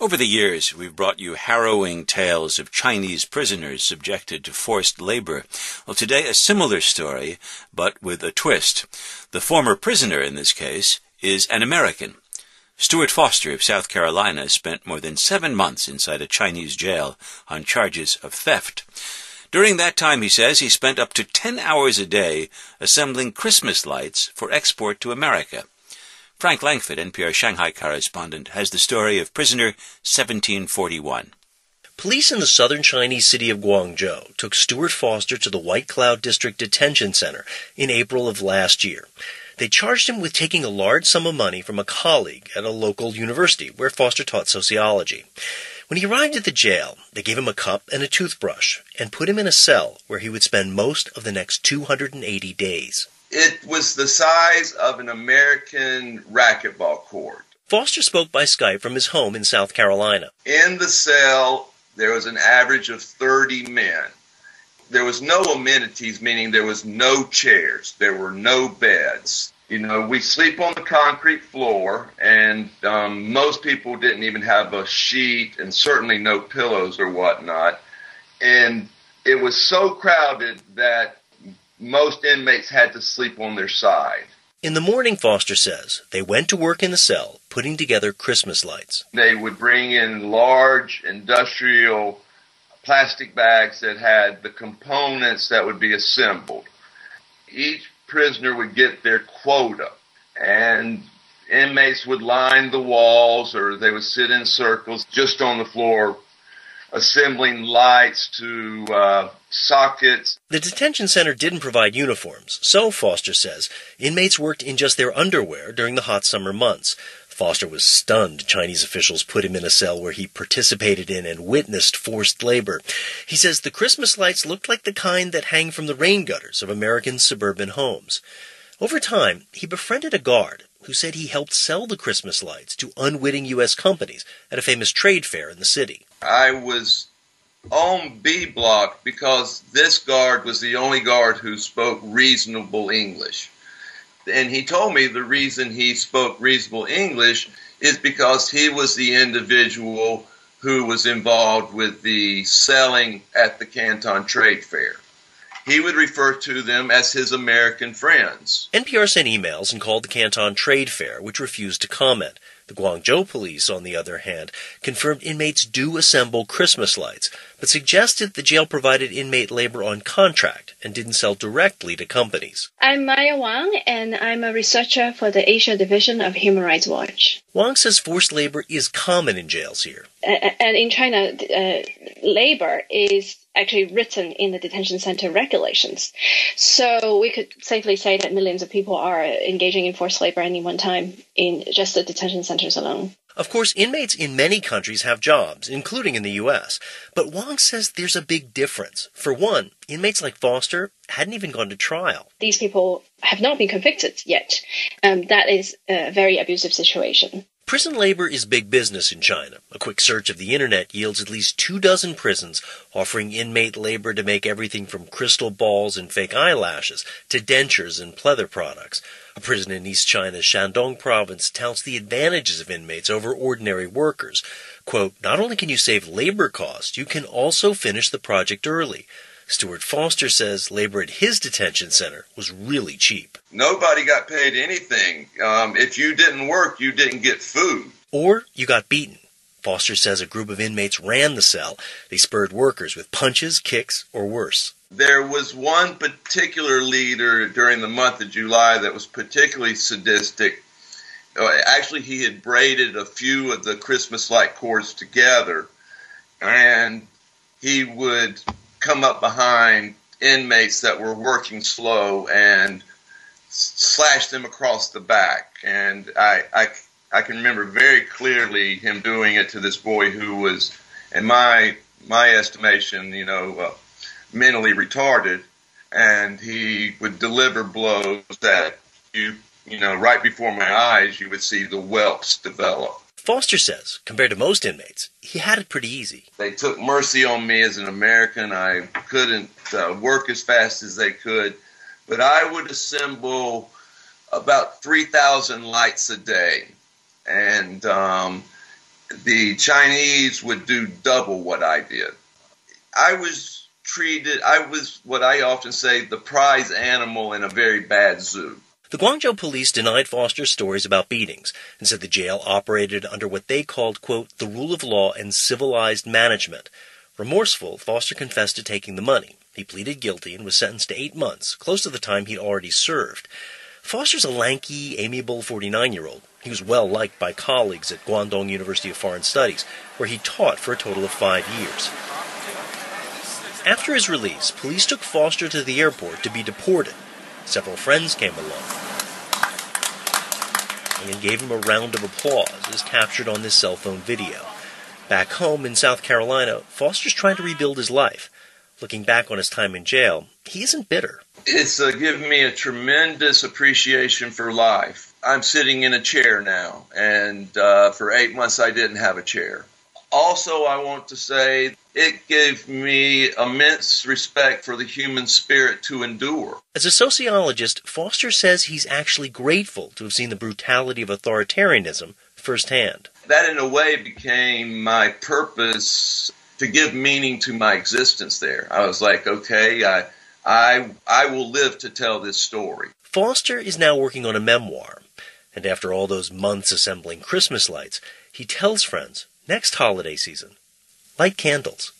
Over the years, we've brought you harrowing tales of Chinese prisoners subjected to forced labor. Well, today, a similar story, but with a twist. The former prisoner in this case is an American. Stuart Foster of South Carolina spent more than 7 months inside a Chinese jail on charges of theft. During that time, he says, he spent up to 10 hours a day assembling Christmas lights for export to America. Frank Langford, NPR Shanghai correspondent, has the story of prisoner 1741. Police in the southern Chinese city of Guangzhou took Stuart Foster to the White Cloud District Detention Center in April of last year. They charged him with taking a large sum of money from a colleague at a local university where Foster taught sociology. When he arrived at the jail, they gave him a cup and a toothbrush and put him in a cell where he would spend most of the next 280 days. It was the size of an American racquetball court. Foster spoke by Skype from his home in South Carolina. In the cell, there was an average of 30 men. There was no amenities, meaning there was no chairs. There were no beds. You know, we sleep on the concrete floor, and most people didn't even have a sheet and certainly no pillows or whatnot. And it was so crowded that most inmates had to sleep on their side. In the morning, Foster says, they went to work in the cell, putting together Christmas lights. They would bring in large industrial plastic bags that had the components that would be assembled. Each prisoner would get their quota, and inmates would line the walls, or they would sit in circles just on the floor, assembling lights to sockets. The detention center didn't provide uniforms, so, Foster says, inmates worked in just their underwear during the hot summer months. Foster was stunned Chinese officials put him in a cell where he participated in and witnessed forced labor. He says the Christmas lights looked like the kind that hang from the rain gutters of American suburban homes. Over time, he befriended a guard who said he helped sell the Christmas lights to unwitting U.S. companies at a famous trade fair in the city. I was on B block because this guard was the only guard who spoke reasonable English. And he told me the reason he spoke reasonable English is because he was the individual who was involved with the selling at the Canton Trade Fair. He would refer to them as his American friends. NPR sent emails and called the Canton Trade Fair, which refused to comment. The Guangzhou police, on the other hand, confirmed inmates do assemble Christmas lights, but suggested the jail provided inmate labor on contract and didn't sell directly to companies. I'm Maya Wang, and I'm a researcher for the Asia Division of Human Rights Watch. Wang says forced labor is common in jails here. And in China, labor is actually written in the detention center regulations. So we could safely say that millions of people are engaging in forced labor at any one time in just the detention centers alone. Of course, inmates in many countries have jobs, including in the U.S., but Wang says there's a big difference. For one, inmates like Foster hadn't even gone to trial. These people have not been convicted yet. That is a very abusive situation. Prison labor is big business in China. A quick search of the internet yields at least 24 prisons offering inmate labor to make everything from crystal balls and fake eyelashes to dentures and pleather products. A prison in East China's Shandong province touts the advantages of inmates over ordinary workers. Quote, not only can you save labor costs, you can also finish the project early. Stuart Foster says labor at his detention center was really cheap. Nobody got paid anything. If you didn't work, you didn't get food. Or you got beaten. Foster says a group of inmates ran the cell. They spurred workers with punches, kicks, or worse. There was one particular leader during the month of July that was particularly sadistic. Actually, he had braided a few of the Christmas light cords together, and he would come up behind inmates that were working slow and slash them across the back. And I can remember very clearly him doing it to this boy who was, in my estimation, mentally retarded, and he would deliver blows that right before my eyes, you would see the whelps develop. Foster says, compared to most inmates, he had it pretty easy. They took mercy on me as an American. I couldn't work as fast as they could, but I would assemble about 3,000 lights a day. And the Chinese would do double what I did. I was what I often say, the prize animal in a very bad zoo. The Guangzhou police denied Foster's stories about beatings and said the jail operated under what they called, quote, the rule of law and civilized management. Remorseful, Foster confessed to taking the money. He pleaded guilty and was sentenced to 8 months, close to the time he'd already served. Foster's a lanky, amiable 49-year-old. He was well liked by colleagues at Guangdong University of Foreign Studies, where he taught for a total of 5 years. After his release, police took Foster to the airport to be deported. Several friends came along and gave him a round of applause, as captured on this cell phone video. Back home in South Carolina, Foster's trying to rebuild his life. Looking back on his time in jail, he isn't bitter. It's given me a tremendous appreciation for life. I'm sitting in a chair now, and for 8 months I didn't have a chair. Also, I want to say it gave me immense respect for the human spirit to endure. As a sociologist, Foster says he's actually grateful to have seen the brutality of authoritarianism firsthand. That, in a way, became my purpose to give meaning to my existence there. I was like, okay, I will live to tell this story. Foster is now working on a memoir, and after all those months assembling Christmas lights, he tells friends, next holiday season, light candles.